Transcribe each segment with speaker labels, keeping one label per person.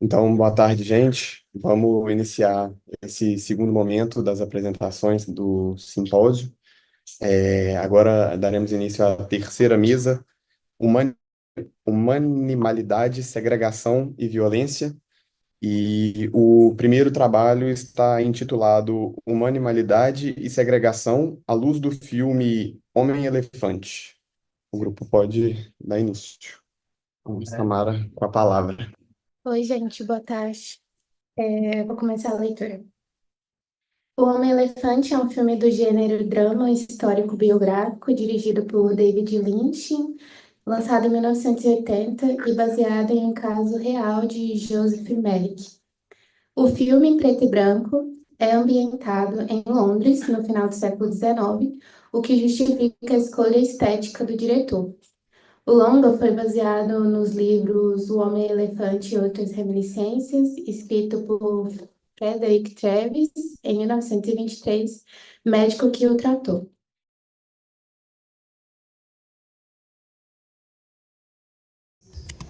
Speaker 1: Então, boa tarde, gente. Vamos iniciar esse segundo momento das apresentações do simpósio. Agora daremos início à terceira mesa, Human- Humanimalidade, Segregação e Violência. E o primeiro trabalho está intitulado Humanimalidade e Segregação à luz do filme Homem-Elefante. O grupo pode dar início. Vamos, Samara, com a palavra.
Speaker 2: Oi, gente, boa tarde. Vou começar a leitura. O Homem-Elefante é um filme do gênero drama histórico biográfico, dirigido por David Lynch, lançado em 1980 e baseado em um caso real de Joseph Merrick. O filme, em preto e branco, é ambientado em Londres, no final do século XIX, o que justifica a escolha estética do diretor. O longa foi baseado nos livros O Homem-Elefante e Outras Reminiscências, escrito por Frederick Travis, em 1923, médico que o tratou.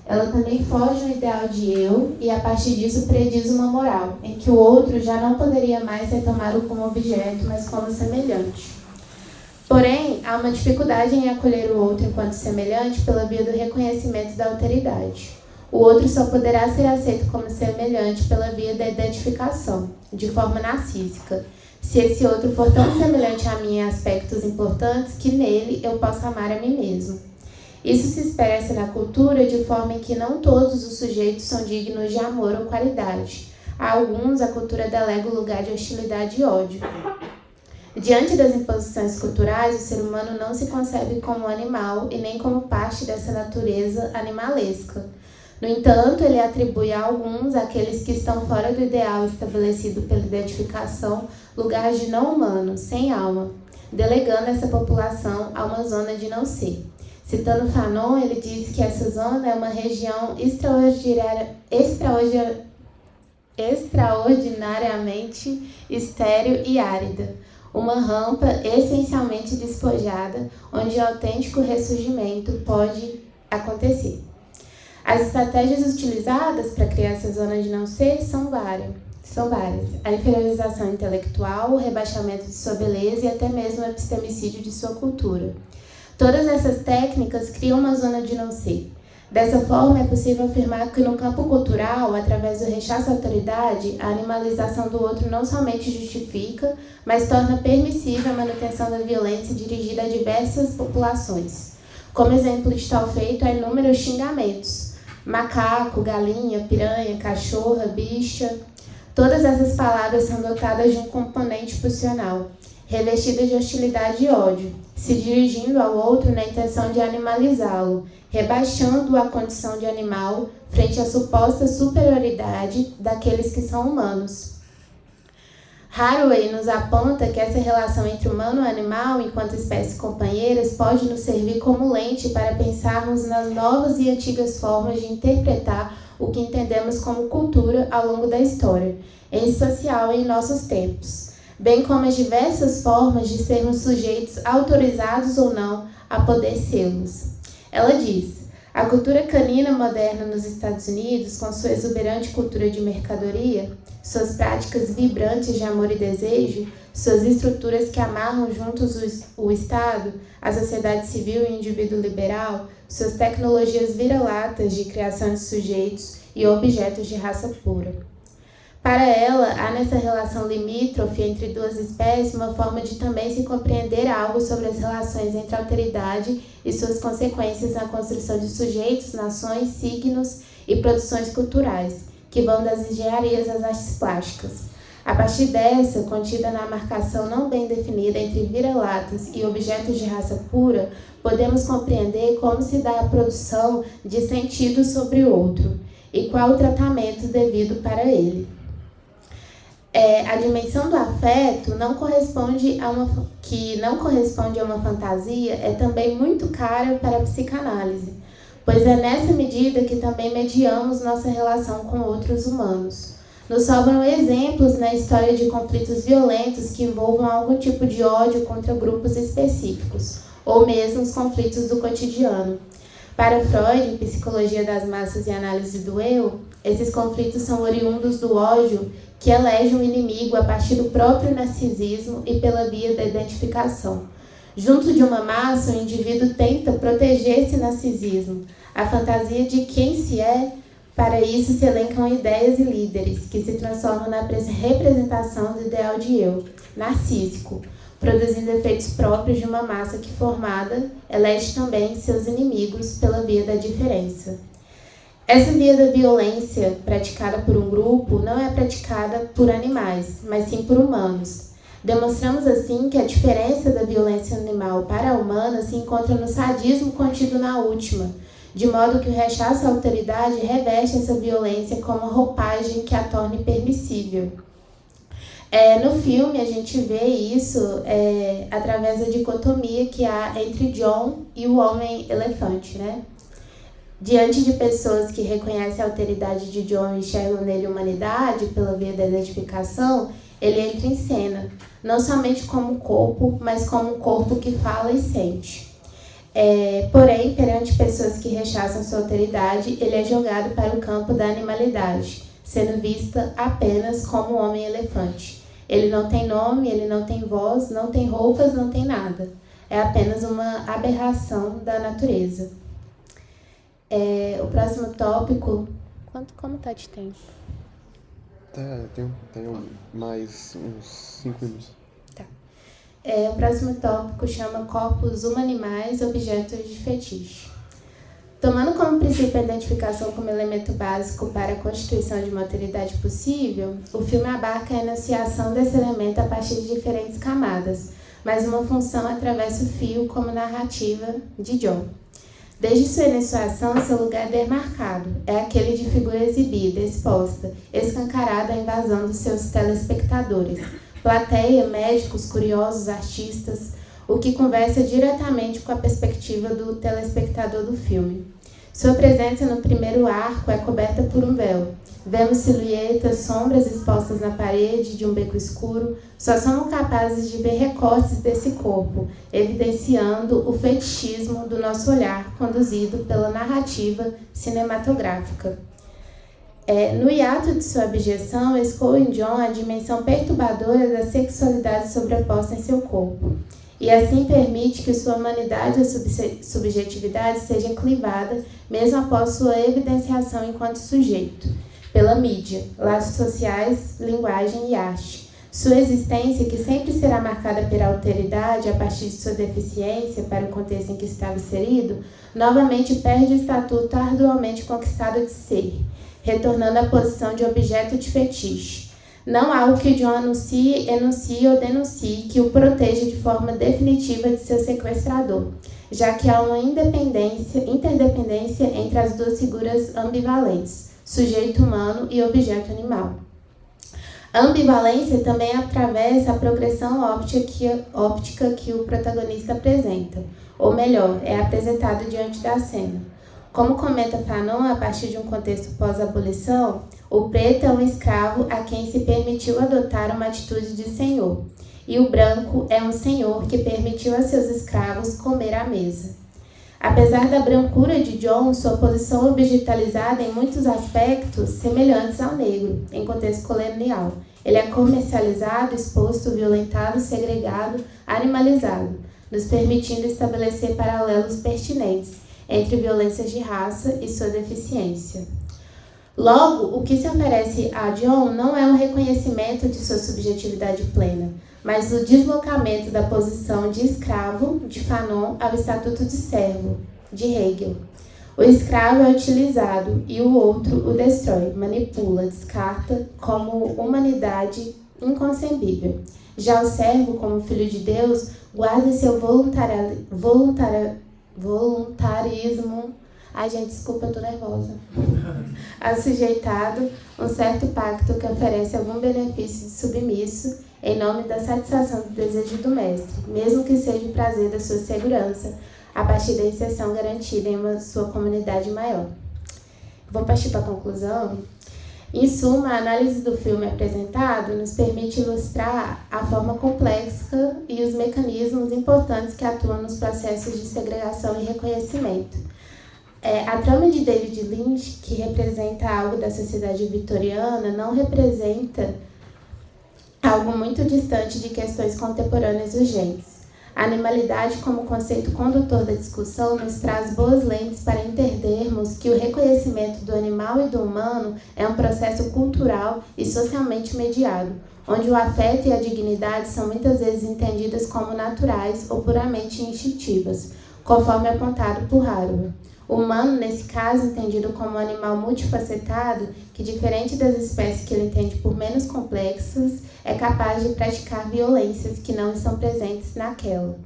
Speaker 2: Ela também foge do ideal de eu e, a partir disso, prediz uma moral, em que o outro já não poderia mais ser tomado como objeto, mas como semelhante. Porém, há uma dificuldade em acolher o outro enquanto semelhante pela via do reconhecimento da alteridade. O outro só poderá ser aceito como semelhante pela via da identificação, de forma narcísica, se esse outro for tão semelhante a mim em aspectos importantes que nele eu possa amar a mim mesmo. Isso se expressa na cultura de forma em que não todos os sujeitos são dignos de amor ou qualidade. A alguns, a cultura delega o lugar de hostilidade e ódio. Diante das imposições culturais, o ser humano não se concebe como animal e nem como parte dessa natureza animalesca. No entanto, ele atribui a alguns, aqueles que estão fora do ideal estabelecido pela identificação, lugar de não humano, sem alma, delegando essa população a uma zona de não ser. Citando Fanon, ele diz que essa zona é uma região extraordinariamente estéril e árida, uma rampa essencialmente despojada, onde o autêntico ressurgimento pode acontecer. As estratégias utilizadas para criar essa zona de não ser são várias. A inferiorização intelectual, o rebaixamento de sua beleza e até mesmo o epistemicídio de sua cultura. Todas essas técnicas criam uma zona de não ser. Dessa forma, é possível afirmar que no campo cultural, através do rechaço à autoridade, a animalização do outro não somente justifica, mas torna permissível a manutenção da violência dirigida a diversas populações. Como exemplo de tal feito, há inúmeros xingamentos. Macaco, galinha, piranha, cachorra, bicha. Todas essas palavras são dotadas de um componente pulsional, revestidas de hostilidade e ódio, se dirigindo ao outro na intenção de animalizá-lo, rebaixando-o à condição de animal frente à suposta superioridade daqueles que são humanos. Haraway nos aponta que essa relação entre humano e animal, enquanto espécies companheiras, pode nos servir como lente para pensarmos nas novas e antigas formas de interpretar o que entendemos como cultura ao longo da história, em especial em nossos tempos, bem como as diversas formas de sermos sujeitos autorizados ou não a poder sê-los. Ela diz: a cultura canina moderna nos Estados Unidos, com sua exuberante cultura de mercadoria, suas práticas vibrantes de amor e desejo, suas estruturas que amarram juntos o Estado, a sociedade civil e o indivíduo liberal, suas tecnologias vira-latas de criação de sujeitos e objetos de raça pura. Para ela, há nessa relação limítrofe entre duas espécies uma forma de também se compreender algo sobre as relações entre a alteridade e suas consequências na construção de sujeitos, nações, signos e produções culturais, que vão das engenharias às artes plásticas. A partir dessa, contida na marcação não bem definida entre vira-latas e objetos de raça pura, podemos compreender como se dá a produção de sentido sobre o outro e qual o tratamento devido para ele. A dimensão do afeto que não corresponde a uma fantasia é também muito cara para a psicanálise, pois é nessa medida que também mediamos nossa relação com outros humanos. Nos sobram exemplos na história de conflitos violentos que envolvam algum tipo de ódio contra grupos específicos, ou mesmo os conflitos do cotidiano. Para Freud, em Psicologia das Massas e Análise do Eu, Esses conflitos são oriundos do ódio que elege um inimigo a partir do próprio narcisismo e pela via da identificação. Junto de uma massa, o indivíduo tenta proteger esse narcisismo, a fantasia de quem se é. Para isso se elencam ideias e líderes, que se transformam na representação do ideal de eu, narcísico, produzindo efeitos próprios de uma massa que, formada, elege também seus inimigos pela via da diferença. Essa via da violência praticada por um grupo não é praticada por animais, mas sim por humanos. Demonstramos assim que a diferença da violência animal para a humana se encontra no sadismo contido na última, de modo que o rechaço à autoridade reveste essa violência como roupagem que a torne permissível. No filme, a gente vê isso através da dicotomia que há entre John e o homem-elefante, né? Diante de pessoas que reconhecem a alteridade de John e enxergam nele humanidade pela via da identificação, ele entra em cena, não somente como corpo, mas como um corpo que fala e sente. Porém, perante pessoas que rechaçam sua alteridade, ele é jogado para o campo da animalidade, sendo vista apenas como um homem-elefante. Ele não tem nome, ele não tem voz, não tem roupas, não tem nada. É apenas uma aberração da natureza. O próximo tópico... Como está de tempo?
Speaker 1: Tenho mais uns 5 minutos.
Speaker 2: Tá. O próximo tópico chama Corpos Humanimais, Objetos de Fetiche. Tomando como princípio a identificação como elemento básico para a constituição de uma alteridade possível, o filme abarca a enunciação desse elemento a partir de diferentes camadas, mas uma função atravessa o fio como narrativa de John. Desde sua enunciação, seu lugar é demarcado, é aquele de figura exibida, exposta, escancarada à invasão dos seus telespectadores, plateia, médicos, curiosos, artistas, o que conversa diretamente com a perspectiva do telespectador do filme. Sua presença no primeiro arco é coberta por um véu. Vemos silhuetas, sombras expostas na parede de um beco escuro. Só somos capazes de ver recortes desse corpo, evidenciando o fetichismo do nosso olhar, conduzido pela narrativa cinematográfica. No hiato de sua abjeção, escoa em John a dimensão perturbadora da sexualidade sobreposta em seu corpo, e assim permite que sua humanidade e subjetividade seja clivada, mesmo após sua evidenciação enquanto sujeito, pela mídia, laços sociais, linguagem e arte. Sua existência, que sempre será marcada pela alteridade a partir de sua deficiência para o contexto em que estava inserido, novamente perde o estatuto arduamente conquistado de ser, retornando à posição de objeto de fetiche. Não há o que John anuncie, enuncie ou denuncie que o proteja de forma definitiva de seu sequestrador, já que há uma interdependência entre as duas figuras ambivalentes, sujeito humano e objeto animal. A ambivalência também atravessa a progressão óptica que o protagonista apresenta, ou melhor, é apresentado diante da cena. Como comenta Fanon, a partir de um contexto pós-abolição, o preto é um escravo a quem se permitiu adotar uma atitude de senhor, e o branco é um senhor que permitiu a seus escravos comer à mesa. Apesar da brancura de John, sua posição objetalizada em muitos aspectos semelhantes ao negro, em contexto colonial. Ele é comercializado, exposto, violentado, segregado, animalizado, nos permitindo estabelecer paralelos pertinentes entre violências de raça e sua deficiência. Logo, o que se oferece a John não é um reconhecimento de sua subjetividade plena, mas o deslocamento da posição de escravo, de Fanon, ao estatuto de servo, de Hegel. O escravo é utilizado e o outro o destrói, manipula, descarta como humanidade inconcebível. Já o servo, como filho de Deus, guarda seu voluntarismo. Ai, gente, desculpa, eu tô nervosa. Assujeitado um certo pacto que oferece algum benefício de submisso em nome da satisfação do desejo do mestre, mesmo que seja o prazer da sua segurança, a partir da inserção garantida em uma sua comunidade maior. Vou partir para a conclusão. Em suma, a análise do filme apresentado nos permite ilustrar a forma complexa e os mecanismos importantes que atuam nos processos de segregação e reconhecimento. A trama de David Lynch, que representa algo da sociedade vitoriana, não representa algo muito distante de questões contemporâneas urgentes. A animalidade, como conceito condutor da discussão, nos traz boas lentes para entendermos que o reconhecimento do animal e do humano é um processo cultural e socialmente mediado, onde o afeto e a dignidade são muitas vezes entendidas como naturais ou puramente instintivas, conforme apontado por Haraway. O humano, nesse caso, entendido como um animal multifacetado, que, diferente das espécies que ele entende por menos complexas, é capaz de praticar violências que não estão presentes naquela.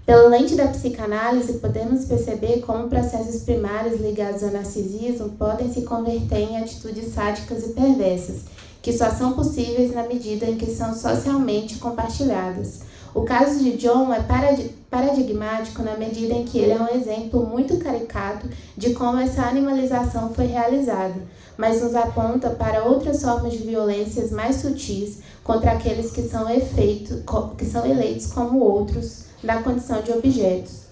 Speaker 2: Pela lente da psicanálise, podemos perceber como processos primários ligados ao narcisismo podem se converter em atitudes sádicas e perversas, que só são possíveis na medida em que são socialmente compartilhadas. O caso de John é paradigmático na medida em que ele é um exemplo muito caricato de como essa animalização foi realizada, mas nos aponta para outras formas de violências mais sutis contra aqueles que são eleitos como outros na condição de objetos.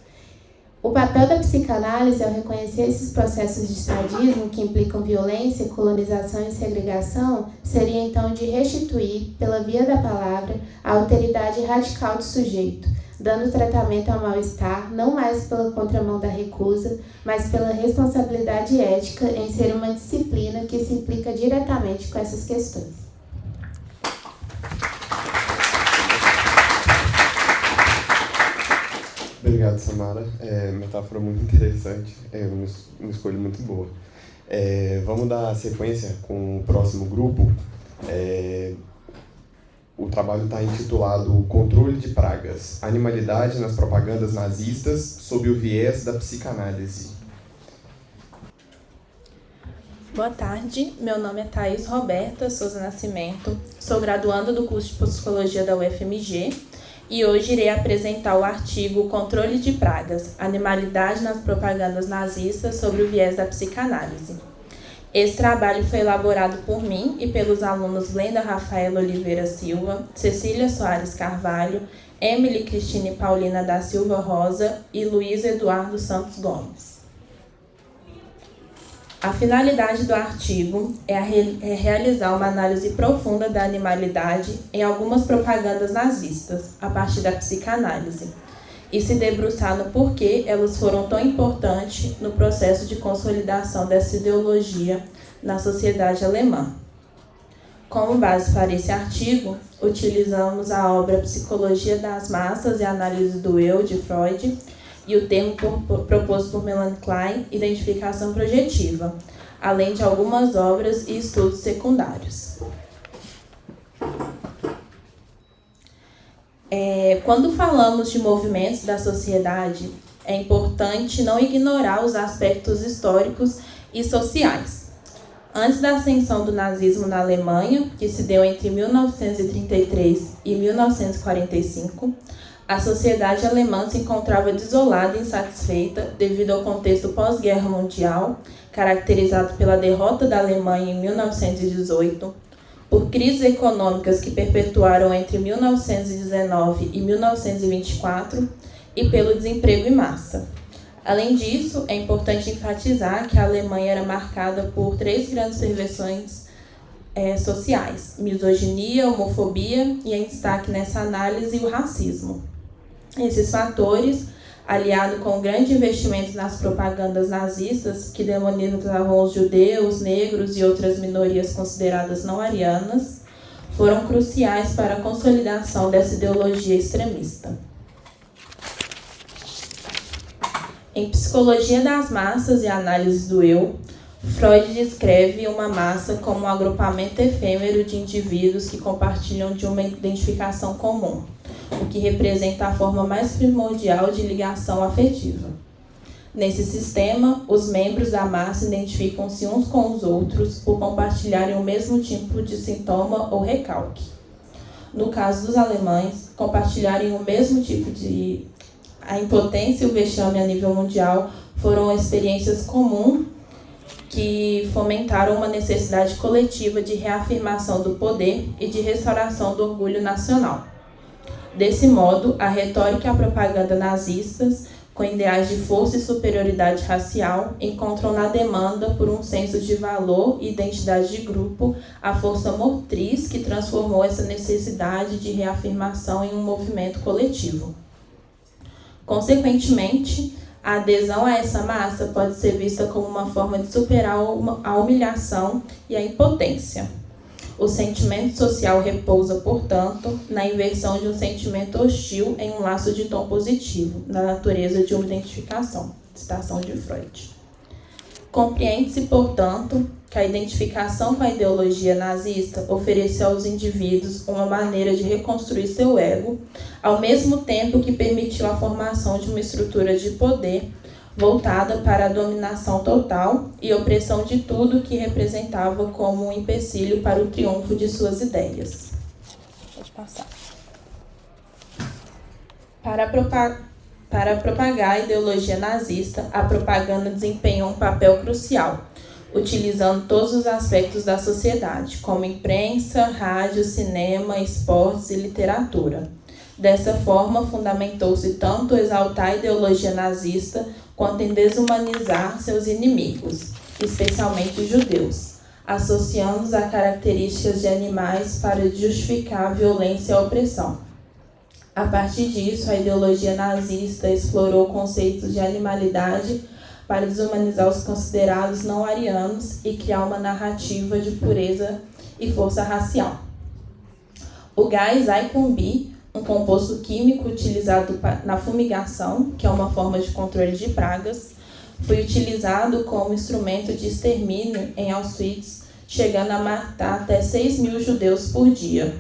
Speaker 2: O papel da psicanálise ao reconhecer esses processos de sadismo que implicam violência, colonização e segregação seria então de restituir, pela via da palavra, a alteridade radical do sujeito, dando tratamento ao mal-estar não mais pela contramão da recusa, mas pela responsabilidade ética em ser uma disciplina que se implica diretamente com essas questões.
Speaker 1: Obrigado, Samara. Metáfora muito interessante. Uma escolha muito boa. Vamos dar sequência com o próximo grupo. O trabalho está intitulado Controle de Pragas, Animalidade nas Propagandas Nazistas sob o viés da psicanálise.
Speaker 3: Boa tarde, meu nome é Thaís Roberta Souza Nascimento, sou graduanda do curso de Psicologia da UFMG e hoje irei apresentar o artigo Controle de Pragas, Animalidade nas Propagandas Nazistas sobre o viés da psicanálise. Esse trabalho foi elaborado por mim e pelos alunos Glenda Rafaela Oliveira Silva, Cecília Soares Carvalho, Emily Cristine Paulina da Silva Rosa e Luiz Eduardo Santos Gomes. A finalidade do artigo é realizar uma análise profunda da animalidade em algumas propagandas nazistas, a partir da psicanálise, e se debruçar no porquê elas foram tão importantes no processo de consolidação dessa ideologia na sociedade alemã. Como base para esse artigo, utilizamos a obra Psicologia das Massas e Análise do Eu, de Freud, e o termo proposto por Melanie Klein, Identificação Projetiva, além de algumas obras e estudos secundários. Quando falamos de movimentos da sociedade, é importante não ignorar os aspectos históricos e sociais. Antes da ascensão do nazismo na Alemanha, que se deu entre 1933 e 1945, a sociedade alemã se encontrava desolada e insatisfeita devido ao contexto pós-guerra mundial, caracterizado pela derrota da Alemanha em 1918, por crises econômicas que perpetuaram entre 1919 e 1924 e pelo desemprego em massa. Além disso, é importante enfatizar que a Alemanha era marcada por 3 grandes perversões sociais: misoginia, homofobia e, em destaque nessa análise, o racismo. Esses fatores, aliado com o grande investimento nas propagandas nazistas, que demonizavam os judeus, negros e outras minorias consideradas não arianas, foram cruciais para a consolidação dessa ideologia extremista. Em Psicologia das Massas e Análise do Eu, Freud descreve uma massa como um agrupamento efêmero de indivíduos que compartilham de uma identificação comum, o que representa a forma mais primordial de ligação afetiva. Nesse sistema, os membros da massa identificam-se uns com os outros por compartilharem o mesmo tipo de sintoma ou recalque. No caso dos alemães, compartilharem o mesmo tipo de... A impotência e o vexame a nível mundial foram experiências comuns que fomentaram uma necessidade coletiva de reafirmação do poder e de restauração do orgulho nacional. Desse modo, a retórica e a propaganda nazistas com ideais de força e superioridade racial, encontram na demanda por um senso de valor e identidade de grupo a força motriz que transformou essa necessidade de reafirmação em um movimento coletivo. Consequentemente, a adesão a essa massa pode ser vista como uma forma de superar a humilhação e a impotência. O sentimento social repousa, portanto, na inversão de um sentimento hostil em um laço de tom positivo, na natureza de uma identificação. Citação de Freud. Compreende-se, portanto, que a identificação com a ideologia nazista ofereceu aos indivíduos uma maneira de reconstruir seu ego, ao mesmo tempo que permitiu a formação de uma estrutura de poder voltada para a dominação total e opressão de tudo que representava como um empecilho para o triunfo de suas ideias. Pode passar. Para propagar a ideologia nazista, a propaganda desempenhou um papel crucial, utilizando todos os aspectos da sociedade, como imprensa, rádio, cinema, esportes e literatura. Dessa forma, fundamentou-se tanto exaltar a ideologia nazista quanto em desumanizar seus inimigos, especialmente os judeus, associando-os a características de animais para justificar a violência e a opressão. A partir disso, a ideologia nazista explorou conceitos de animalidade para desumanizar os considerados não arianos e criar uma narrativa de pureza e força racial. O gás Zyklon-B, um composto químico utilizado na fumigação, que é uma forma de controle de pragas, foi utilizado como instrumento de extermínio em Auschwitz, chegando a matar até 6.000 judeus por dia.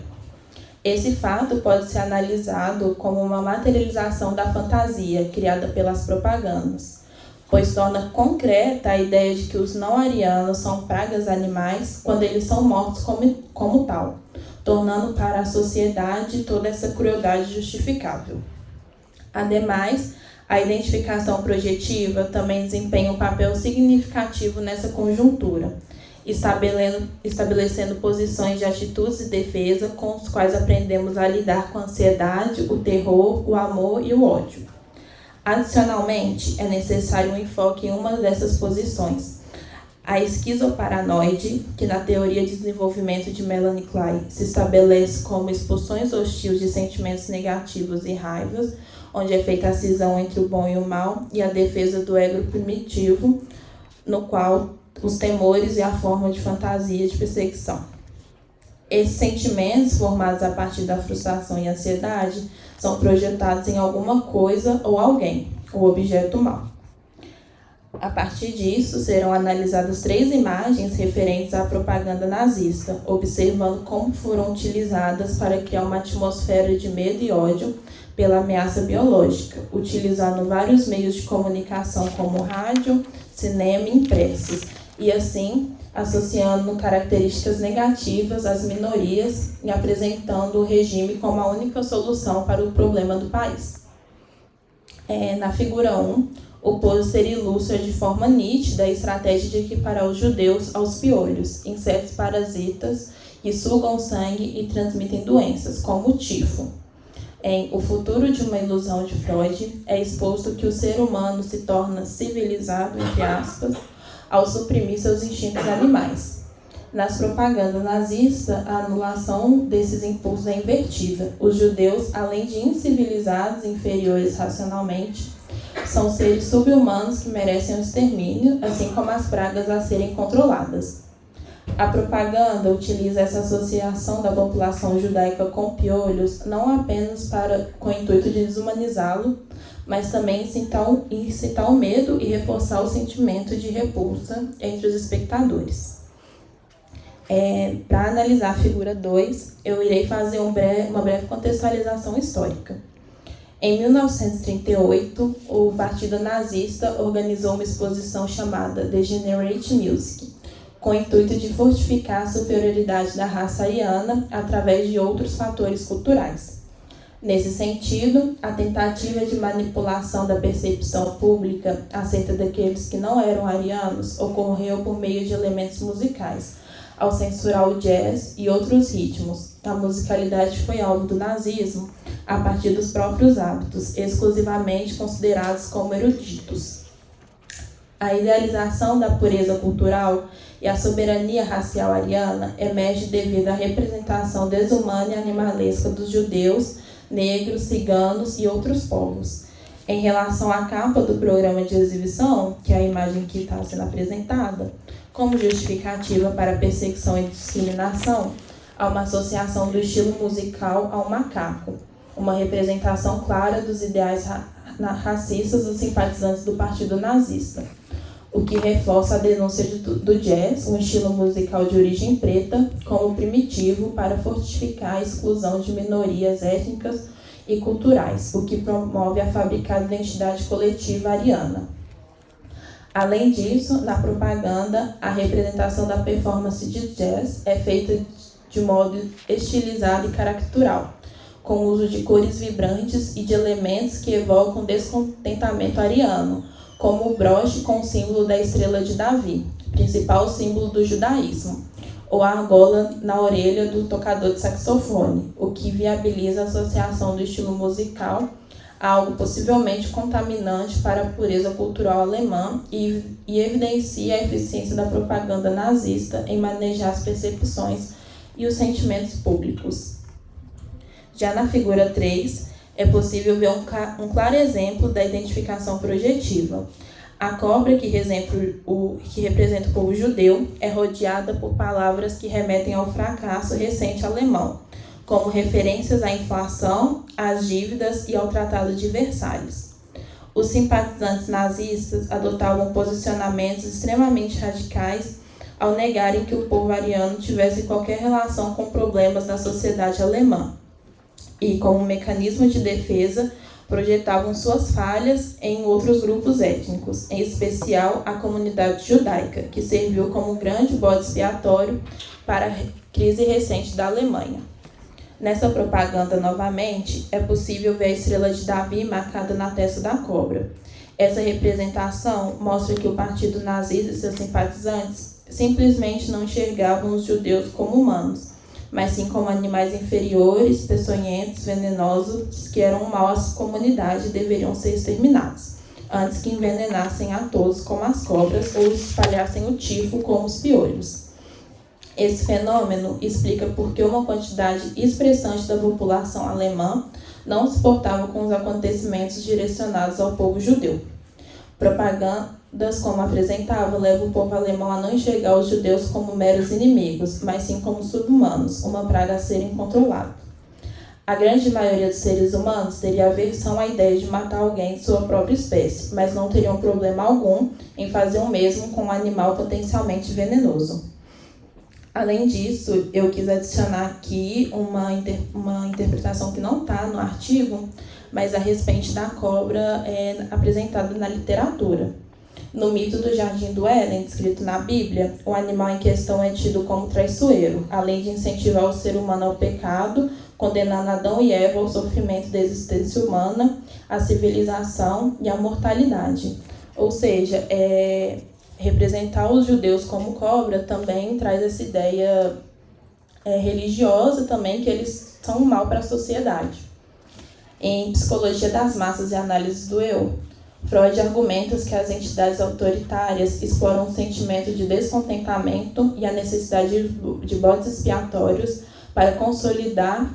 Speaker 3: Esse fato pode ser analisado como uma materialização da fantasia criada pelas propagandas, pois torna concreta a ideia de que os não-arianos são pragas animais quando eles são mortos como tal, tornando para a sociedade toda essa crueldade justificável. Ademais, a identificação projetiva também desempenha um papel significativo nessa conjuntura, estabelecendo posições de atitudes de defesa com os quais aprendemos a lidar com a ansiedade, o terror, o amor e o ódio. Adicionalmente, é necessário um enfoque em uma dessas posições. A esquizoparanoide, que na teoria de desenvolvimento de Melanie Klein se estabelece como expulsões hostis de sentimentos negativos e raivas, onde é feita a cisão entre o bom e o mal, e a defesa do ego primitivo, no qual os temores e a forma de fantasia de perseguição. Esses sentimentos, formados a partir da frustração e ansiedade, são projetados em alguma coisa ou alguém, o objeto mal. A partir disso, serão analisadas 3 imagens referentes à propaganda nazista, observando como foram utilizadas para criar uma atmosfera de medo e ódio pela ameaça biológica, utilizando vários meios de comunicação como rádio, cinema e impressos, e assim associando características negativas às minorias e apresentando o regime como a única solução para o problema do país. Na figura 1, o pôster ilustra de forma nítida a estratégia de equiparar os judeus aos piolhos, insetos parasitas que sugam sangue e transmitem doenças, como o tifo. Em O Futuro de uma Ilusão de Freud, é exposto que o ser humano se torna civilizado, entre aspas, ao suprimir seus instintos animais. Nas propagandas nazistas, a anulação desses impulsos é invertida. Os judeus, além de incivilizados, inferiores racionalmente, são seres sub-humanos que merecem o extermínio, assim como as pragas a serem controladas. A propaganda utiliza essa associação da população judaica com piolhos não apenas com o intuito de desumanizá-lo, mas também incitar o medo e reforçar o sentimento de repulsa entre os espectadores. Para analisar a figura 2, eu irei fazer uma breve contextualização histórica. Em 1938, o Partido Nazista organizou uma exposição chamada Degenerate Music, com o intuito de fortificar a superioridade da raça ariana através de outros fatores culturais. Nesse sentido, a tentativa de manipulação da percepção pública acerca daqueles que não eram arianos ocorreu por meio de elementos musicais, ao censurar o jazz e outros ritmos. A musicalidade foi alvo do nazismo a partir dos próprios hábitos, exclusivamente considerados como eruditos. A idealização da pureza cultural e a soberania racial ariana emerge devido à representação desumana e animalesca dos judeus, negros, ciganos e outros povos. Em relação à capa do programa de exibição, que é a imagem que está sendo apresentada, como justificativa para perseguição e discriminação, há uma associação do estilo musical ao macaco, uma representação clara dos ideais racistas dos simpatizantes do Partido Nazista, o que reforça a denúncia do jazz, um estilo musical de origem preta, como primitivo para fortificar a exclusão de minorias étnicas e culturais, o que promove a fabricada identidade coletiva ariana. Além disso, na propaganda, a representação da performance de jazz é feita de modo estilizado e caricatural, com o uso de cores vibrantes e de elementos que evocam descontentamento ariano, como o broche com o símbolo da estrela de Davi, principal símbolo do judaísmo, ou a argola na orelha do tocador de saxofone, o que viabiliza a associação do estilo musical a algo possivelmente contaminante para a pureza cultural alemã e evidencia a eficiência da propaganda nazista em manejar as percepções e os sentimentos públicos. Já na figura 3, é possível ver um claro exemplo da identificação projetiva. A cobra, que representa o povo judeu, é rodeada por palavras que remetem ao fracasso recente alemão, como referências à inflação, às dívidas e ao Tratado de Versalhes. Os simpatizantes nazistas adotavam posicionamentos extremamente radicais ao negarem que o povo ariano tivesse qualquer relação com problemas da sociedade alemã, e, como mecanismo de defesa, projetavam suas falhas em outros grupos étnicos, em especial a comunidade judaica, que serviu como grande bode expiatório para a crise recente da Alemanha. Nessa propaganda, novamente, é possível ver a estrela de Davi marcada na testa da cobra. Essa representação mostra que o partido nazista e seus simpatizantes simplesmente não enxergavam os judeus como humanos, mas sim como animais inferiores, peçonhentos, venenosos, que eram um mal à comunidade e deveriam ser exterminados, antes que envenenassem a todos como as cobras ou espalhassem o tifo como os piolhos. Esse fenômeno explica por que uma quantidade expressante da população alemã não se portava com os acontecimentos direcionados ao povo judeu. Propagandas como apresentava levam o povo alemão a não enxergar os judeus como meros inimigos, mas sim como subhumanos, uma praga a serem controlada. A grande maioria dos seres humanos teria aversão à ideia de matar alguém de sua própria espécie, mas não teriam problema algum em fazer o mesmo com um animal potencialmente venenoso. Além disso, eu quis adicionar aqui uma interpretação que não está no artigo, mas a respeito da cobra é apresentada na literatura. No mito do Jardim do Éden, descrito na Bíblia, o animal em questão é tido como traiçoeiro, além de incentivar o ser humano ao pecado, condenando Adão e Eva ao sofrimento da existência humana, à civilização e à mortalidade. Ou seja, representar os judeus como cobra também traz essa ideia religiosa também, que eles são um mal para a sociedade. Em Psicologia das Massas e Análise do Eu, Freud argumenta que as entidades autoritárias exploram o sentimento de descontentamento e a necessidade de bodes expiatórios para consolidar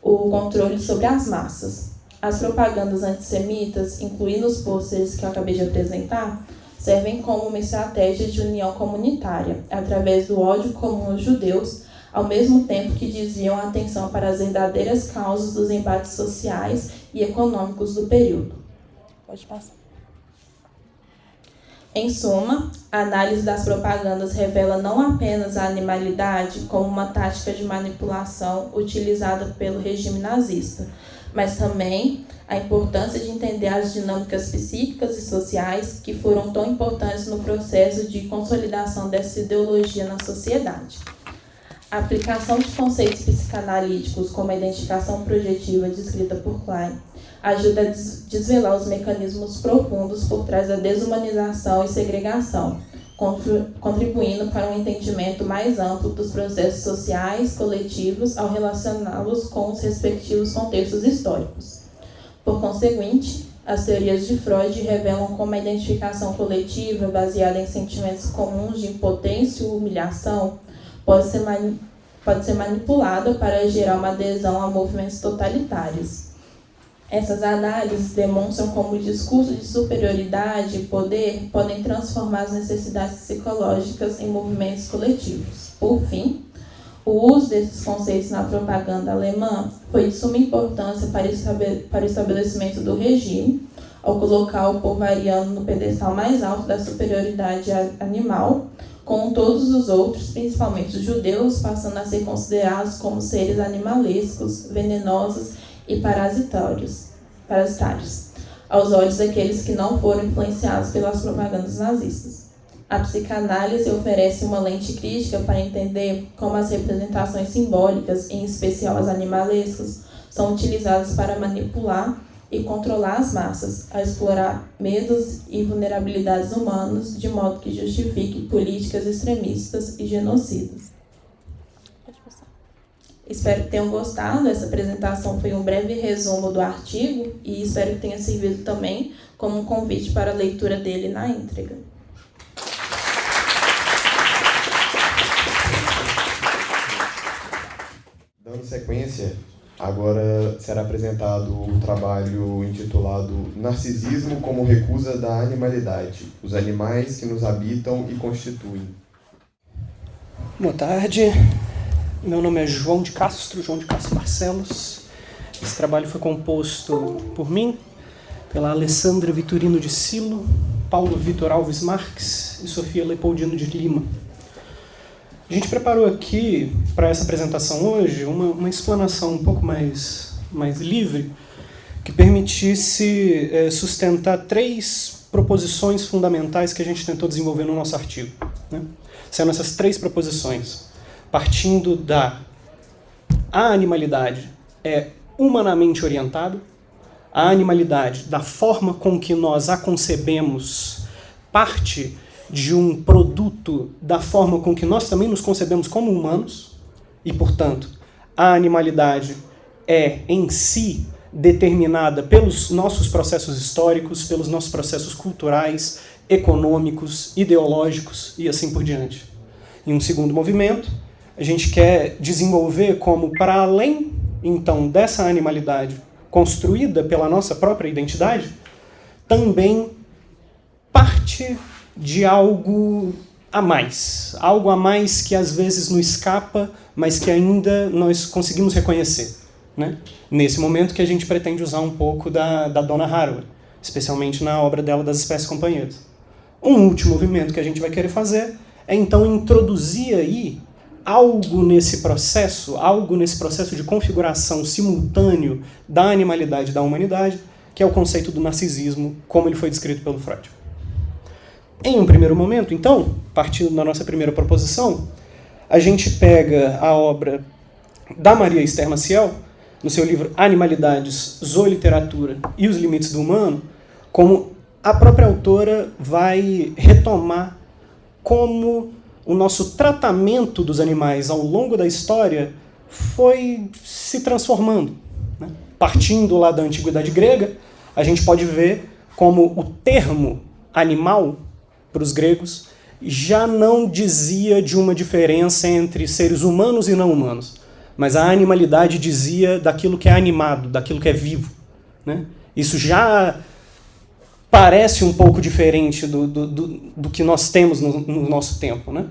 Speaker 3: o controle sobre as massas. As propagandas antissemitas, incluindo os pôsteres que eu acabei de apresentar, servem como uma estratégia de união comunitária, através do ódio comum aos judeus, ao mesmo tempo que desviam a atenção para as verdadeiras causas dos embates sociais e econômicos do período. Pode passar. Em suma, a análise das propagandas revela não apenas a animalidade como uma tática de manipulação utilizada pelo regime nazista, mas também a importância de entender as dinâmicas psíquicas e sociais que foram tão importantes no processo de consolidação dessa ideologia na sociedade. A aplicação de conceitos psicanalíticos como a identificação projetiva descrita por Klein ajuda a desvelar os mecanismos profundos por trás da desumanização e segregação, contribuindo para um entendimento mais amplo dos processos sociais, coletivos, ao relacioná-los com os respectivos contextos históricos. Por conseguinte, as teorias de Freud revelam como a identificação coletiva, baseada em sentimentos comuns de impotência ou humilhação, pode ser manipulada para gerar uma adesão a movimentos totalitários. Essas análises demonstram como o discurso de superioridade e poder podem transformar as necessidades psicológicas em movimentos coletivos. Por fim, o uso desses conceitos na propaganda alemã foi de suma importância para o estabelecimento do regime, ao colocar o povo ariano no pedestal mais alto da superioridade animal, com todos os outros, principalmente os judeus, passando a ser considerados como seres animalescos, venenosos e parasitários, aos olhos daqueles que não foram influenciados pelas propagandas nazistas. A psicanálise oferece uma lente crítica para entender como as representações simbólicas, em especial as animalescas, são utilizadas para manipular e controlar as massas, a explorar medos e vulnerabilidades humanos, de modo que justifique políticas extremistas e genocidas. Espero que tenham gostado. Essa apresentação foi um breve resumo do artigo e espero que tenha servido também como um convite para a leitura dele na íntegra.
Speaker 1: Dando sequência, agora será apresentado o trabalho intitulado Narcisismo como recusa da animalidade, os animais que nos habitam e constituem.
Speaker 4: Boa tarde, meu nome é João de Castro Barcelos. Esse trabalho foi composto por mim, pela Alessandra Vitorino de Silo, Paulo Vitor Alves Marques e Sofia Leopoldino de Lima. A gente preparou aqui, para essa apresentação hoje, uma explanação um pouco mais livre, que permitisse sustentar 3 proposições fundamentais que a gente tentou desenvolver no nosso artigo, né? Sendo essas 3 proposições, partindo da a animalidade é humanamente orientada, a animalidade, da forma com que nós a concebemos, parte de um produto da forma com que nós também nos concebemos como humanos, e, portanto, a animalidade é, em si, determinada pelos nossos processos históricos, pelos nossos processos culturais, econômicos, ideológicos e assim por diante. Em um segundo movimento, a gente quer desenvolver como, para além, então, dessa animalidade construída pela nossa própria identidade, também parte de algo a mais que às vezes nos escapa, mas que ainda nós conseguimos reconhecer, né? Nesse momento que a gente pretende usar um pouco da Donna Haraway, especialmente na obra dela Das Espécies Companheiras. Um último movimento que a gente vai querer fazer é então introduzir aí algo nesse processo de configuração simultâneo da animalidade e da humanidade, que é o conceito do narcisismo, como ele foi descrito pelo Freud. Em um primeiro momento, então, partindo da nossa primeira proposição, a gente pega a obra da Maria Esther Maciel, no seu livro Animalidades, Zooliteratura e os Limites do Humano, como a própria autora vai retomar como o nosso tratamento dos animais ao longo da história foi se transformando, né? Partindo lá da antiguidade grega, a gente pode ver como o termo animal, para os gregos, já não dizia de uma diferença entre seres humanos e não humanos, mas a animalidade dizia daquilo que é animado, daquilo que é vivo, né? Isso já parece um pouco diferente do que nós temos no nosso tempo, né?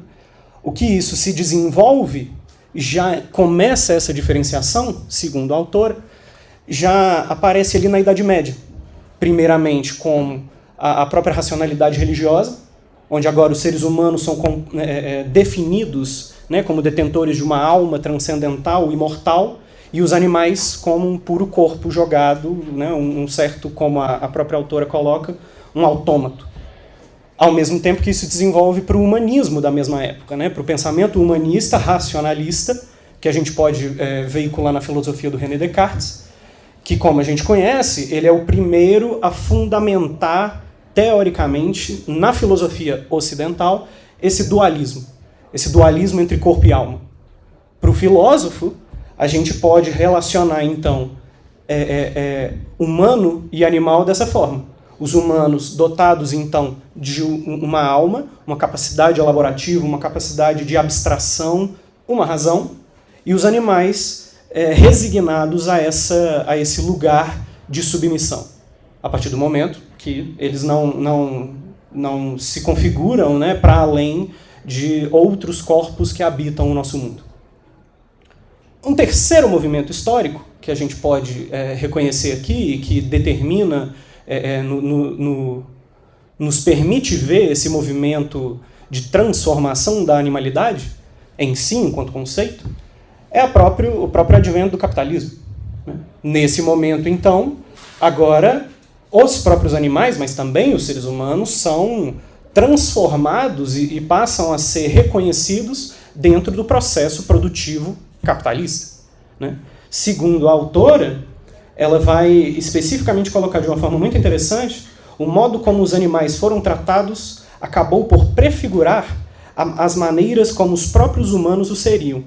Speaker 4: O que isso se desenvolve, já começa essa diferenciação, segundo a autora, já aparece ali na Idade Média, primeiramente como a própria racionalidade religiosa, onde agora os seres humanos são definidos, né, como detentores de uma alma transcendental, imortal, e os animais como um puro corpo jogado, né, um certo, como a própria autora coloca, um autômato. Ao mesmo tempo que isso desenvolve para o humanismo da mesma época, né, para o pensamento humanista, racionalista, que a gente pode veicular na filosofia do René Descartes, que, como a gente conhece, ele é o primeiro a fundamentar teoricamente, na filosofia ocidental, esse dualismo entre corpo e alma. Para o filósofo, a gente pode relacionar, então, humano e animal dessa forma. Os humanos dotados, então, de uma alma, uma capacidade elaborativa, uma capacidade de abstração, uma razão, e os animais resignados a esse lugar de submissão. A partir do momento que eles não se configuram, né, para além de outros corpos que habitam o nosso mundo. Um terceiro movimento histórico que a gente pode reconhecer aqui e que determina, nos permite ver esse movimento de transformação da animalidade em si, enquanto conceito, é o próprio advento do capitalismo. Né? Nesse momento, então, agora, os próprios animais, mas também os seres humanos, são transformados e passam a ser reconhecidos dentro do processo produtivo capitalista. Né? Segundo a autora, ela vai especificamente colocar de uma forma muito interessante o modo como os animais foram tratados acabou por prefigurar as maneiras como os próprios humanos o seriam.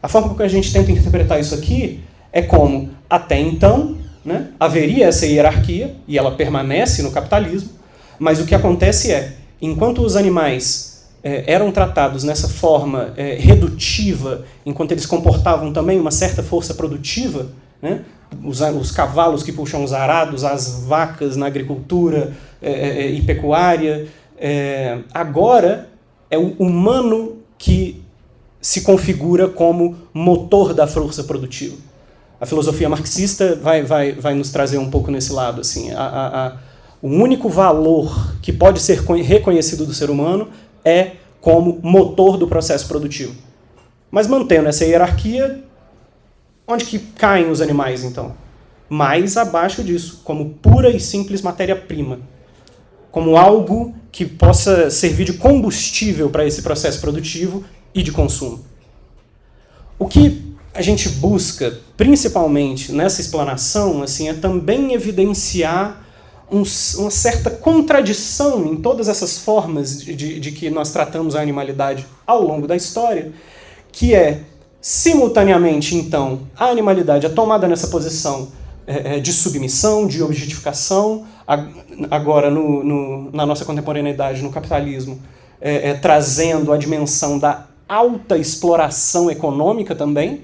Speaker 4: A forma como a gente tenta interpretar isso aqui é como, até então, né, haveria essa hierarquia, e ela permanece no capitalismo, mas o que acontece é, enquanto os animais eram tratados nessa forma redutiva, enquanto eles comportavam também uma certa força produtiva, né, os cavalos que puxam os arados, as vacas na agricultura e pecuária, agora é o humano que se configura como motor da força produtiva. A filosofia marxista vai nos trazer um pouco nesse lado. Assim, o único valor que pode ser reconhecido do ser humano é como motor do processo produtivo. Mas mantendo essa hierarquia, onde que caem os animais, então? Mais abaixo disso, como pura e simples matéria-prima. Como algo que possa servir de combustível para esse processo produtivo e de consumo. O que a gente busca, principalmente nessa explanação, assim, é também evidenciar uma certa contradição em todas essas formas de que nós tratamos a animalidade ao longo da história, que é, simultaneamente, então, a animalidade é tomada nessa posição de submissão, de objetificação, agora na nossa contemporaneidade, no capitalismo, trazendo a dimensão da alta exploração econômica também,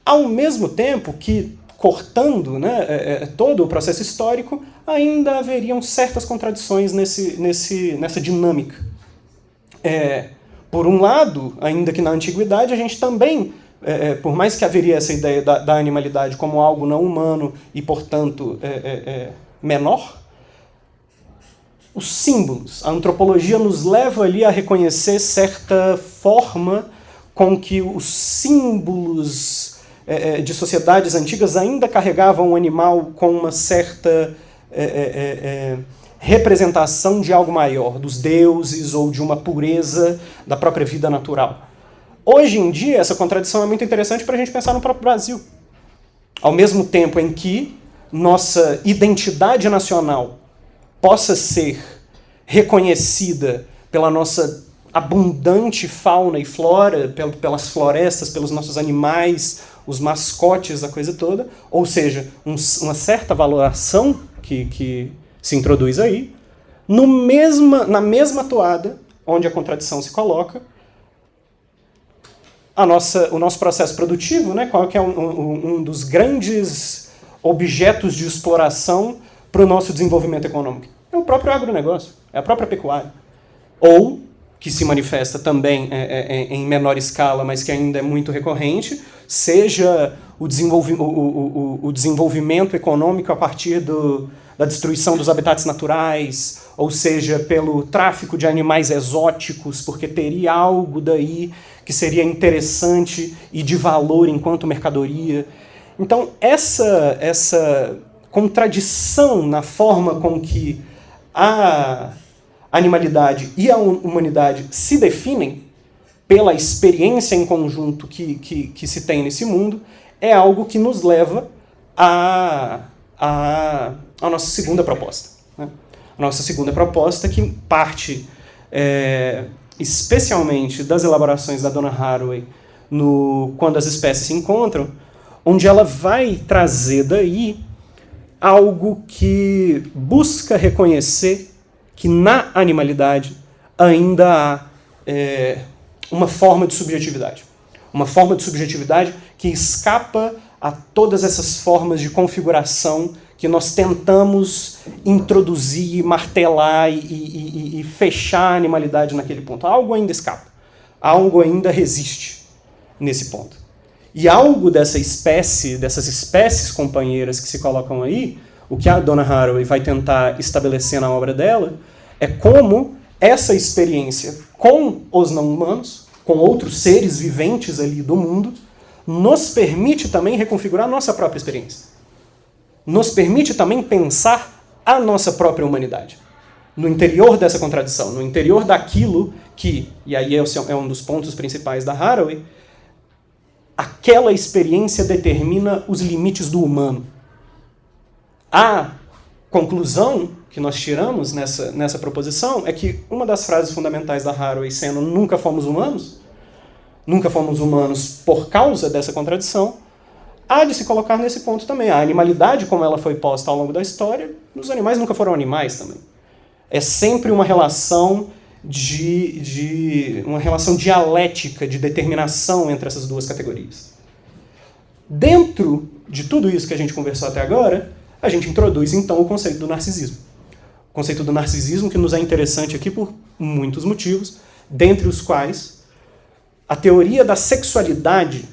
Speaker 4: ao mesmo tempo que, cortando, né, todo o processo histórico, ainda haveriam certas contradições nessa dinâmica. Por um lado, ainda que na antiguidade, a gente também, por mais que haveria essa ideia da animalidade como algo não humano e, portanto, menor, os símbolos, a antropologia nos leva ali a reconhecer certa forma com que os símbolos de sociedades antigas ainda carregavam o animal com uma certa representação de algo maior, dos deuses ou de uma pureza da própria vida natural. Hoje em dia, essa contradição é muito interessante para a gente pensar no próprio Brasil. Ao mesmo tempo em que nossa identidade nacional possa ser reconhecida pela nossa abundante fauna e flora, pelas florestas, pelos nossos animais, os mascotes, a coisa toda, ou seja, uma certa valoração que se introduz aí, na mesma toada onde a contradição se coloca, o nosso processo produtivo, né, qual que é um dos grandes objetos de exploração para o nosso desenvolvimento econômico? É o próprio agronegócio, é a própria pecuária. Ou, que se manifesta também em menor escala, mas que ainda é muito recorrente, seja o desenvolvimento econômico a partir da destruição dos habitats naturais, ou seja, pelo tráfico de animais exóticos, porque teria algo daí que seria interessante e de valor enquanto mercadoria. Então, essa contradição na forma com que a animalidade e a humanidade se definem pela experiência em conjunto que se tem nesse mundo é algo que nos leva à nossa segunda proposta. Né? A nossa segunda proposta, que parte especialmente das elaborações da Donna Haraway no Quando as Espécies se Encontram, onde ela vai trazer daí algo que busca reconhecer que na animalidade ainda há uma forma de subjetividade. Uma forma de subjetividade que escapa a todas essas formas de configuração que nós tentamos introduzir, martelar e fechar a animalidade naquele ponto. Algo ainda escapa. Algo ainda resiste nesse ponto. E algo dessa espécie, dessas espécies companheiras que se colocam aí, o que a Donna Haraway vai tentar estabelecer na obra dela, é como essa experiência com os não-humanos, com outros seres viventes ali do mundo, nos permite também reconfigurar a nossa própria experiência. Nos permite também pensar a nossa própria humanidade. No interior dessa contradição, no interior daquilo que, e aí é um dos pontos principais da Haraway, aquela experiência determina os limites do humano. A conclusão que nós tiramos nessa proposição é que uma das frases fundamentais da Haraway sendo nunca fomos humanos por causa dessa contradição, há de se colocar nesse ponto também. A animalidade, como ela foi posta ao longo da história, os animais nunca foram animais também. É sempre uma relação uma relação dialética de determinação entre essas duas categorias. Dentro de tudo isso que a gente conversou até agora, a gente introduz então o conceito do narcisismo. O conceito do narcisismo que nos é interessante aqui por muitos motivos, dentre os quais a teoria da sexualidade,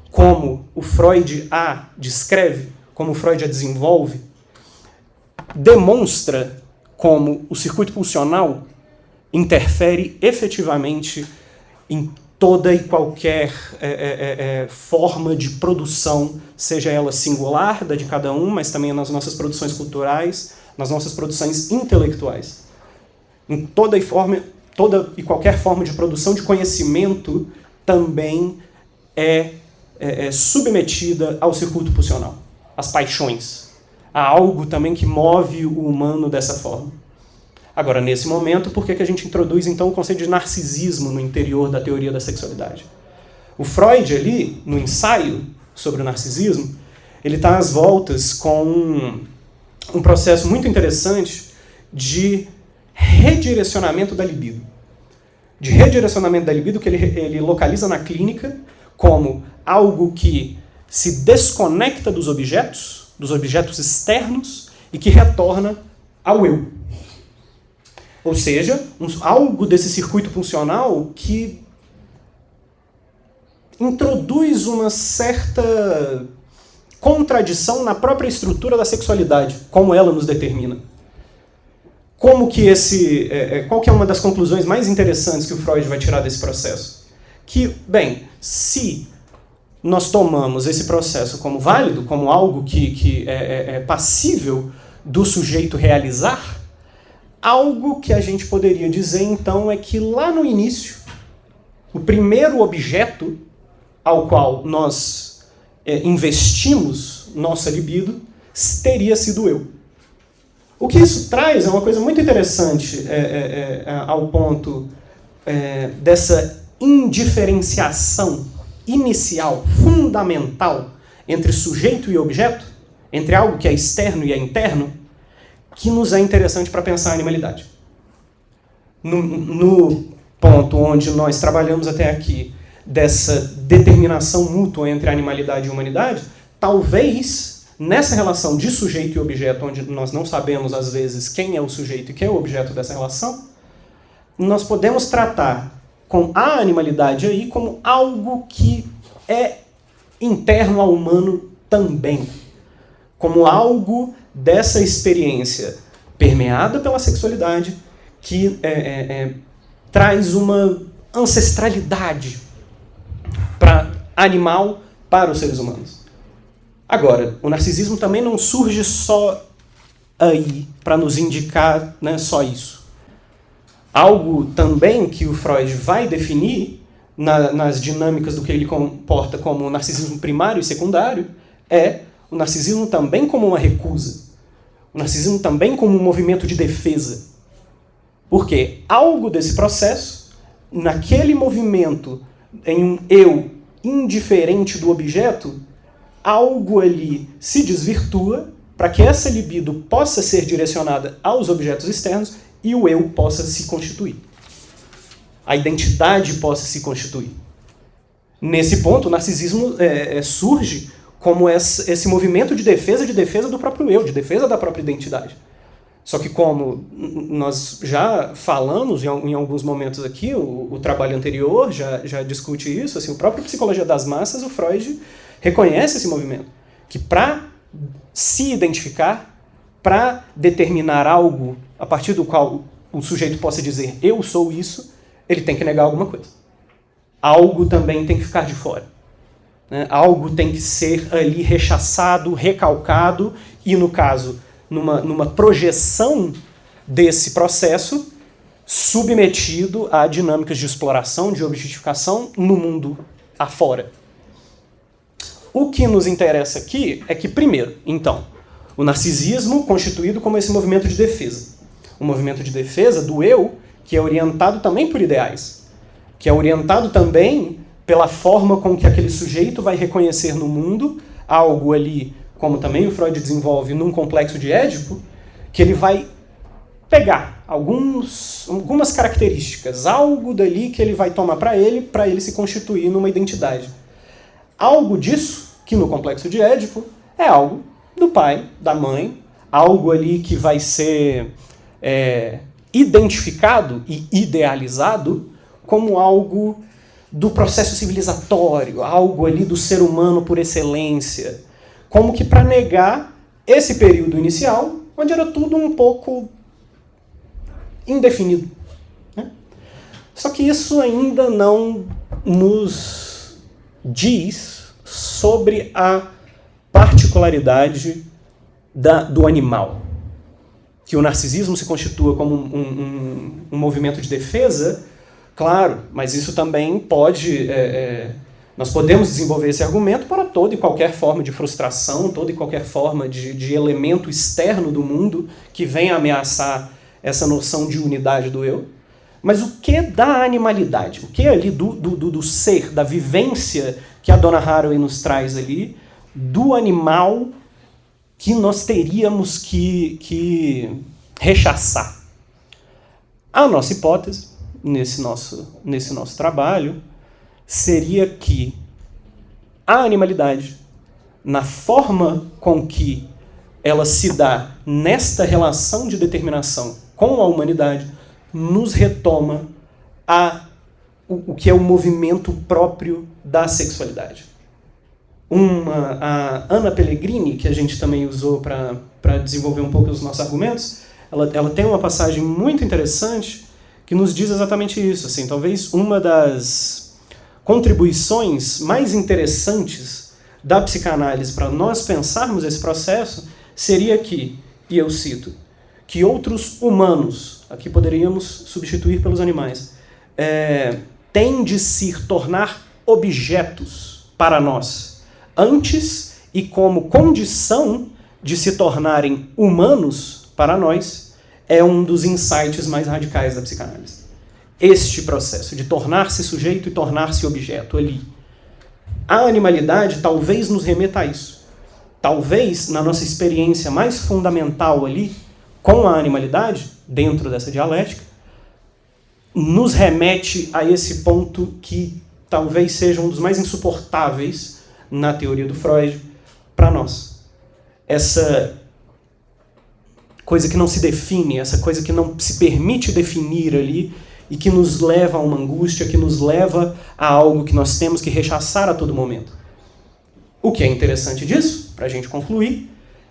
Speaker 4: como o Freud a descreve, como o Freud a desenvolve, demonstra como o circuito pulsional interfere efetivamente em toda e qualquer forma de produção, seja ela singular, da de cada um, mas também nas nossas produções culturais, nas nossas produções intelectuais. Em toda e qualquer forma de produção de conhecimento também é submetida ao circuito pulsional, às paixões. Há algo também que move o humano dessa forma. Agora, nesse momento, por que a gente introduz, então, o conceito de narcisismo no interior da teoria da sexualidade? O Freud, ali, no ensaio sobre o narcisismo, ele está às voltas com um processo muito interessante de redirecionamento da libido. De redirecionamento da libido que ele localiza na clínica como algo que se desconecta dos objetos externos e que retorna ao eu. Ou seja, algo desse circuito pulsional que introduz uma certa contradição na própria estrutura da sexualidade, como ela nos determina. Qual que é uma das conclusões mais interessantes que o Freud vai tirar desse processo? Que, bem, se nós tomamos esse processo como válido, como algo que é passível do sujeito realizar, algo que a gente poderia dizer, então, é que lá no início, o primeiro objeto ao qual nós investimos nossa libido teria sido o eu. O que isso traz é uma coisa muito interessante ao ponto dessa indiferenciação inicial, fundamental, entre sujeito e objeto, entre algo que é externo e é interno, que nos é interessante para pensar a animalidade. No ponto onde nós trabalhamos até aqui, dessa determinação mútua entre a animalidade e a humanidade, talvez nessa relação de sujeito e objeto, onde nós não sabemos às vezes quem é o sujeito e quem é o objeto dessa relação, nós podemos tratar com a animalidade aí como algo que é interno ao humano também, como algo dessa experiência permeada pela sexualidade que traz uma ancestralidade animal para os seres humanos. Agora, o narcisismo também não surge só aí para nos indicar, né, só isso. Algo também que o Freud vai definir nas dinâmicas do que ele comporta como o narcisismo primário e secundário é o narcisismo também como uma recusa. O narcisismo também como um movimento de defesa. Porque algo desse processo, naquele movimento, em um eu indiferente do objeto, algo ali se desvirtua para que essa libido possa ser direcionada aos objetos externos e o eu possa se constituir. A identidade possa se constituir. Nesse ponto, o narcisismo surge como esse movimento de defesa do próprio eu, de defesa da própria identidade. Só que como nós já falamos em alguns momentos aqui, o trabalho anterior já discute isso, assim, o próprio Psicologia das Massas, o Freud reconhece esse movimento, que para se identificar, para determinar algo a partir do qual o sujeito possa dizer eu sou isso, ele tem que negar alguma coisa. Algo também tem que ficar de fora. Né? Algo tem que ser ali rechaçado, recalcado e, no caso, numa projeção desse processo, submetido a dinâmicas de exploração, de objetificação no mundo afora. O que nos interessa aqui é que, primeiro, então, o narcisismo constituído como esse movimento de defesa. Um movimento de defesa do eu, que é orientado também por ideais, que é orientado também pela forma com que aquele sujeito vai reconhecer no mundo algo ali, como também o Freud desenvolve num complexo de Édipo, que ele vai pegar algumas características, algo dali que ele vai tomar para ele se constituir numa identidade. Algo disso, que no complexo de Édipo, é algo do pai, da mãe, algo ali que vai ser identificado e idealizado como algo do processo civilizatório, algo ali do ser humano por excelência, como que para negar esse período inicial, onde era tudo um pouco indefinido. Né? Só que isso ainda não nos diz sobre a particularidade do animal. Que o narcisismo se constitua como um movimento de defesa, claro, mas isso também pode... nós podemos desenvolver esse argumento para toda e qualquer forma de frustração, toda e qualquer forma de elemento externo do mundo que venha ameaçar essa noção de unidade do eu. Mas o que da animalidade? O que ali do ser, da vivência que a Donna Haraway nos traz ali, do animal que nós teríamos que rechaçar? A nossa hipótese, nesse nosso trabalho, seria que a animalidade, na forma com que ela se dá nesta relação de determinação com a humanidade, nos retoma o que é o movimento próprio da sexualidade. A Ana Pellegrini, que a gente também usou para desenvolver um pouco os nossos argumentos, ela tem uma passagem muito interessante que nos diz exatamente isso. Assim, talvez uma das contribuições mais interessantes da psicanálise para nós pensarmos esse processo seria que, e eu cito, que outros humanos, aqui poderíamos substituir pelos animais, têm de se tornar objetos para nós, antes e como condição de se tornarem humanos para nós, é um dos insights mais radicais da psicanálise. Este processo de tornar-se sujeito e tornar-se objeto ali. A animalidade talvez nos remeta a isso. Talvez, na nossa experiência mais fundamental ali, com a animalidade, dentro dessa dialética, nos remete a esse ponto que talvez seja um dos mais insuportáveis na teoria do Freud para nós. Essa coisa que não se define, essa coisa que não se permite definir ali e que nos leva a uma angústia, que nos leva a algo que nós temos que rechaçar a todo momento. O que é interessante disso, para a gente concluir,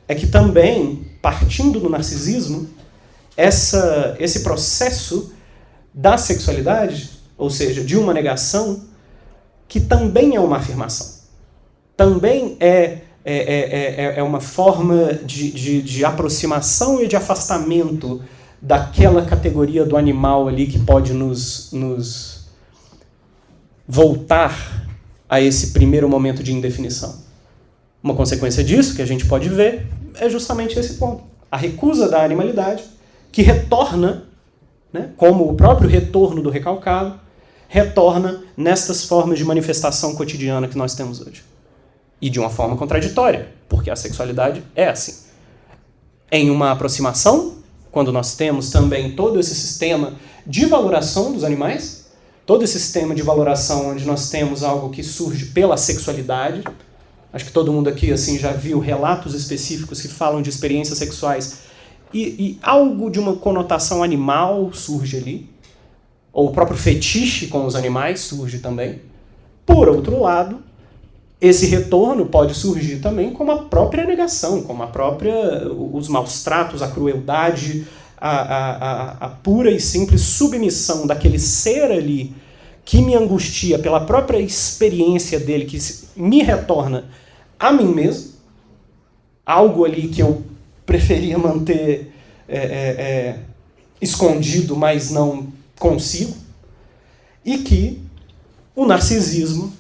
Speaker 4: é que também, partindo do narcisismo, esse processo da sexualidade, ou seja, de uma negação, que também é uma afirmação. Também é uma forma de aproximação e de afastamento daquela categoria do animal ali que pode nos voltar a esse primeiro momento de indefinição. Uma consequência disso, que a gente pode ver, é justamente esse ponto. A recusa da animalidade, que retorna, né, como o próprio retorno do recalcado, retorna nestas formas de manifestação cotidiana que nós temos hoje. E de uma forma contraditória, porque a sexualidade é assim. Em uma aproximação, quando nós temos também todo esse sistema de valoração dos animais, todo esse sistema de valoração onde nós temos algo que surge pela sexualidade. Acho que todo mundo aqui assim, já viu relatos específicos que falam de experiências sexuais e algo de uma conotação animal surge ali. Ou o próprio fetiche com os animais surge também. Por outro lado, esse retorno pode surgir também como a própria negação, como os maus tratos, a crueldade, a pura e simples submissão daquele ser ali que me angustia pela própria experiência dele, que me retorna a mim mesmo, algo ali que eu preferia manter escondido, mas não consigo, e que o narcisismo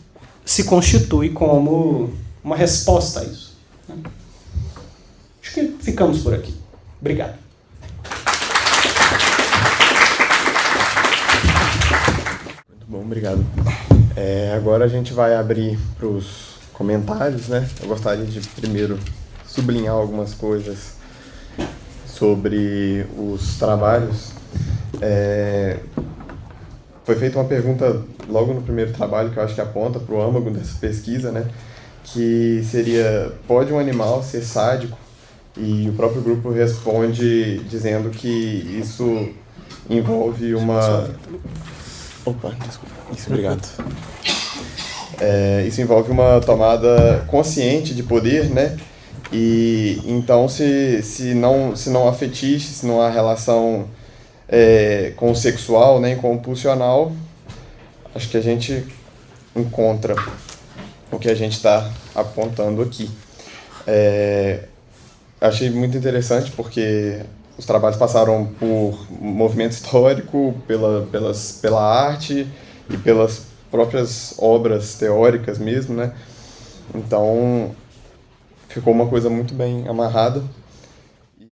Speaker 4: se constitui como uma resposta a isso. Acho que ficamos por aqui. Obrigado.
Speaker 1: Muito bom, obrigado. Agora a gente vai abrir para os comentários, né? Eu gostaria de primeiro sublinhar algumas coisas sobre os trabalhos. Foi feita uma pergunta logo no primeiro trabalho que eu acho que aponta para o âmago dessa pesquisa, né? Que seria, pode um animal ser sádico? E o próprio grupo responde dizendo que isso envolve uma... Opa, desculpa. Isso, obrigado. Isso envolve uma tomada consciente de poder, né? E então se não há fetiche, se não há relação com o sexual, nem com o pulsional, acho que a gente encontra o que a gente está apontando aqui. Achei muito interessante porque os trabalhos passaram por movimento histórico, pela arte e pelas próprias obras teóricas mesmo, né? Então ficou uma coisa muito bem amarrada.